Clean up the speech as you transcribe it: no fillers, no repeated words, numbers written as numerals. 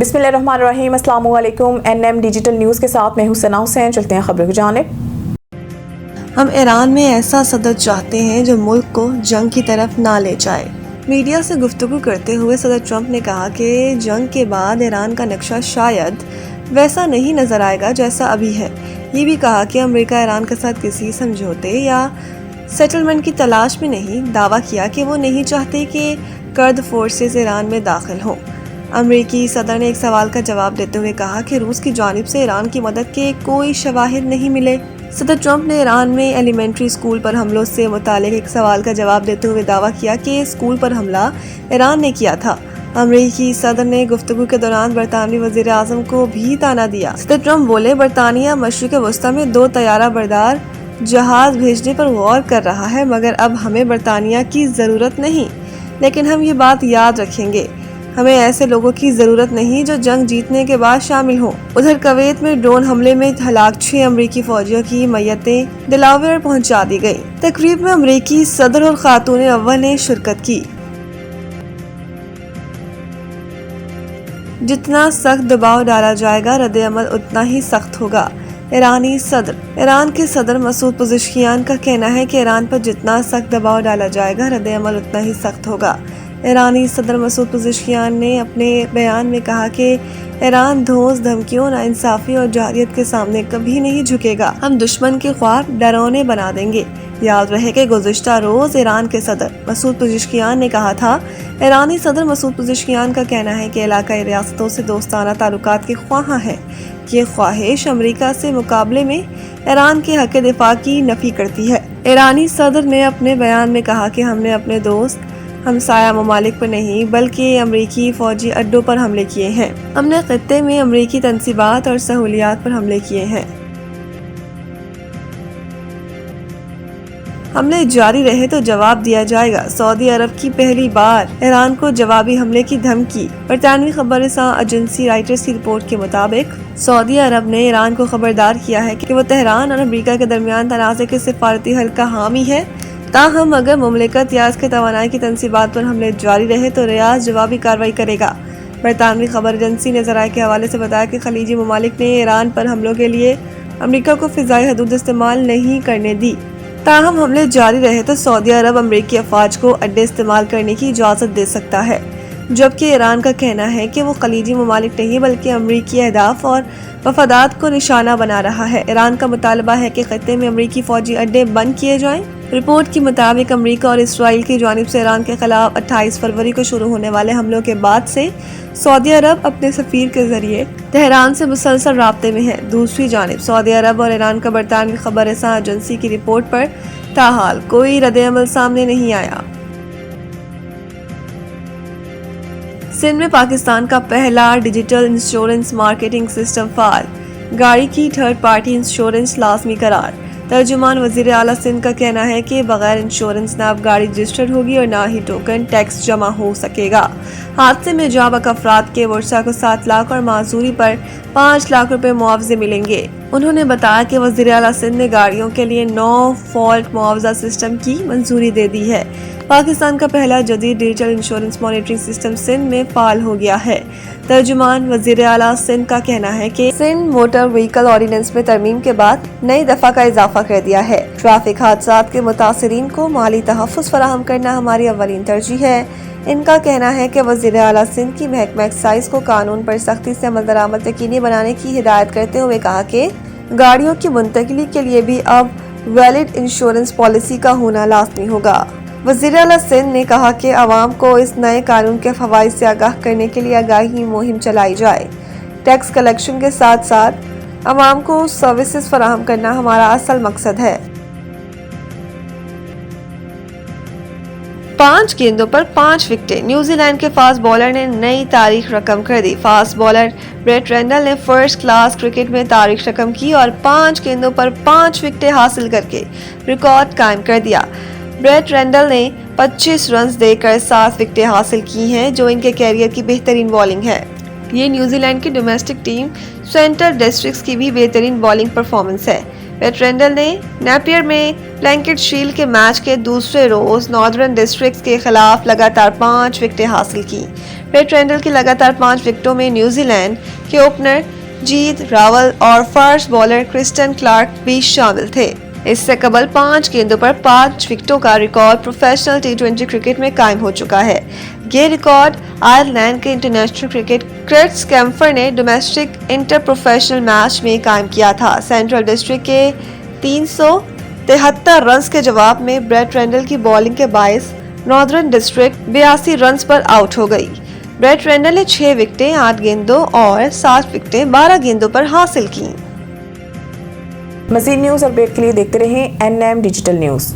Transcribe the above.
बिस्मिल्लाहिर्रहमानिर्रहीम। अस्सलाम वालेकुम। NM डिजिटल न्यूज़ के साथ मैं हूं सना हुसैन। चलते हैं खबरों की जानिब। हम ईरान में ऐसा सदर चाहते हैं जो मुल्क को जंग की तरफ ना ले जाए। मीडिया से गुफ्तगू करते हुए सदर ट्रंप ने कहा कि जंग के बाद ईरान का नक्शा शायद वैसा नहीं नजर आएगा जैसा अभी है। ये भी कहा कि अमेरिका ईरान के साथ किसी समझौते या सेटलमेंट की तलाश में नहीं। दावा किया कि वो नहीं चाहते कि कर्द फोर्सेस ईरान में दाखिल हों। अमेरिकी सदर ने एक सवाल का जवाब देते हुए कहा कि रूस की जानिब से ईरान की मदद के कोई शवाहिद नहीं मिले। सदर ट्रंप ने ईरान में एलिमेंट्री स्कूल पर हमलों से मुतालिक एक सवाल का जवाब देते हुए दावा किया कि स्कूल पर हमला ईरान ने किया था। अमेरिकी सदर ने गुफ्तगू के दौरान बरतानवी वजीर आजम को भी ताना दिया। सदर ट्रंप बोले, बरतानिया मशरिक वस्ता में 2 तैयारा बरदार जहाज भेजने पर गौर कर रहा है, मगर अब हमें बरतानिया की ज़रूरत नहीं, लेकिन हम ये बात याद रखेंगे, हमें ऐसे लोगों की जरूरत नहीं जो जंग जीतने के बाद शामिल हों। उधर कुवैत में ड्रोन हमले में हलाक 6 अमरीकी फौजियों की मैयतें दिलावर पहुंचा दी गई। तकरीब में अमरीकी सदर और खातून अव्वल ने शिरकत की। जितना सख्त दबाव डाला जाएगा रद्द अमल उतना ही सख्त होगा। ईरानी सदर। ईरान के सदर मसूद पज़ेश्कियान का कहना है कि ईरान पर जितना सख्त दबाव डाला जाएगा रद्द अमल उतना ही सख्त होगा। ईरानी सदर मसूद पज़ेश्कियान ने अपने बयान में कहा कि ईरान धौंस, धमकियों, नाइंसाफी और जाहिलियत के सामने कभी नहीं झुकेगा। हम दुश्मन के ख्वाब डरावने बना देंगे। याद रहे कि गुज़िश्ता रोज ईरान के सदर मसूद पज़ेश्कियान ने कहा था। ईरानी सदर मसूद पज़ेश्कियान का कहना है कि इलाकाई रियासतों से दोस्ताना ताल्लुकात के ख्वाहां हैं। ये ख्वाहिश अमेरिका से मुकाबले में ईरान के हक़ दिफा की नफी करती है। ईरानी सदर ने अपने बयान में कहा कि हमने अपने दोस्त हमसाया ममालिक पर नहीं बल्कि अमरीकी फौजी अड्डों पर हमले किए हैं। हमने खित्ते में अमरीकी तंसीबात और सहूलियात पर हमले किए हैं। हमले जारी रहे तो जवाब दिया जाएगा। सऊदी अरब की पहली बार ईरान को जवाबी हमले की धमकी। बरतानवी खबरसां एजेंसी रॉयटर्स की रिपोर्ट के मुताबिक सऊदी अरब ने ईरान को खबरदार किया है कि वो तेहरान और अमेरिका के दरमियान तनाज़े के सिफारती हल का हामी है। ताहम अगर मुमलिकत या इसके तवानाई की तंसीबात पर हमले जारी रहे तो रियाद जवाबी कार्रवाई करेगा। बरतानवी खबर एजेंसी ने ज़राए के हवाले से बताया कि खलीजी ममालिक ने ईरान पर हमलों के लिए अमेरिका को फ़िज़ाई हदूद इस्तेमाल नहीं करने दी। ताहम हमले जारी रहे तो सऊदी अरब अमरीकी अफवाज को अड्डे इस्तेमाल करने की इजाज़त दे सकता है, जबकि ईरान का कहना है कि वो खलीजी ममालिक नहीं बल्कि अमरीकी अहदाफ और वफादात को निशाना बना रहा है। ईरान का मुतालबा है कि खत्ते में अमरीकी फौजी अड्डे बंद किए जाएं। रिपोर्ट के मुताबिक अमेरिका और इसराइल की जानिब से ईरान के खिलाफ 28 फरवरी को शुरू होने वाले हमलों के बाद से सऊदी अरब अपने सफीर के जरिए तेहरान से मुसलसल राब्ते में है। दूसरी जानिब सऊदी अरब और ईरान का बरतानवी खबरसां एजेंसी की रिपोर्ट पर ताहाल कोई रद्द-ए-अमल सामने नहीं आया। सिंध में पाकिस्तान का पहला डिजिटल इंश्योरेंस मार्केटिंग सिस्टम फाल। गाड़ी की थर्ड पार्टी इंश्योरेंस लाजमी करार। तर्जुमान वजीर आला सिंध का कहना है कि बगैर इंश्योरेंस ना अब गाड़ी रजिस्टर्ड होगी और ना ही टोकन टैक्स जमा हो सकेगा। हादसे में जाबक अफराद के वर्षा को 7 लाख और माजूरी पर 5 लाख रुपए मुआवजे मिलेंगे। उन्होंने बताया कि वजीर आला सिंध ने गाड़ियों के लिए 9 फॉल्ट मुआवजा सिस्टम की मंजूरी दे दी है। पाकिस्तान का पहला जदीद digital insurance monitoring system Sindh में फाल हो गया है। तर्जुमान वजीर आला सिंध का कहना है कि सिंध मोटर व्हीकल ऑर्डिनेंस में तरमीम के बाद नई दफा का इजाफा कर दिया है। ट्रैफिक हादसात के मुतासिरीन को माली तहफ़्फ़ुज़ फराहम करना हमारी अव्वलीन तरजीह है। इनका कहना है कि वज़ीर आला सिंध की महकमा एक्साइज को कानून पर सख्ती से अमल दरामद यकीनी बनाने की हिदायत करते हुए कहा कि गाड़ियों की मुंतकिली के लिए भी अब वैलिड इंश्योरेंस पॉलिसी का होना लाज़मी होगा। वज़ीर आला सिंध ने कहा कि आवाम को इस नए कानून के फ़वाइद से आगाह करने के लिए आगाही मुहिम चलाई जाए। टैक्स कलेक्शन के साथ साथ आवाम को सर्विसेज फराहम करना हमारा असल मकसद है। 5 गेंदों पर 5 विकेटें। न्यूजीलैंड के फास्ट बॉलर ने नई तारीख रकम कर दी। फास्ट बॉलर ब्रेट रेंडल ने फर्स्ट क्लास क्रिकेट में तारीख रकम की और 5 गेंदों पर 5 विकेटें हासिल करके रिकॉर्ड कायम कर दिया। ब्रेट रेंडल ने 25 रन्स देकर 7 विकेटें हासिल की हैं, जो इनके कैरियर की बेहतरीन बॉलिंग है। ये न्यूजीलैंड की डोमेस्टिक टीम सेंट्रल डिस्ट्रिक्ट्स की भी बेहतरीन बॉलिंग परफॉर्मेंस है। ब्रेट रेंडल ने नेपियर में लैंकेटशील्ड के मैच के दूसरे रोज नॉर्दर्न डिस्ट्रिक्ट्स के खिलाफ लगातार 5 विकेटें हासिल की। ब्रेट रेंडल की लगातार 5 विकेटों में न्यूजीलैंड के ओपनर जीत रावल और फास्ट बॉलर क्रिस्टन क्लार्क भी शामिल थे। इससे कबल 5 गेंदों पर 5 विकेटों का रिकॉर्ड प्रोफेशनल टी20 क्रिकेट में कायम हो चुका है। ये रिकॉर्ड आयरलैंड के इंटरनेशनल क्रिकेट क्रिस कैम्फर ने डोमेस्टिक इंटर प्रोफेशनल मैच में कायम किया था। सेंट्रल डिस्ट्रिक्ट के 373 रन्स के जवाब में ब्रेट रेंडल की बॉलिंग के बायस नॉर्दर्न डिस्ट्रिक्ट 82 रन्स पर आउट हो गई। ब्रेट रेंडल ने 6 विकेटें 8 गेंदों और 7 विकेटें 12 गेंदों पर हासिल की। मज़ीद न्यूज़ अपडेट के लिए देखते रहें NM डिजिटल न्यूज़।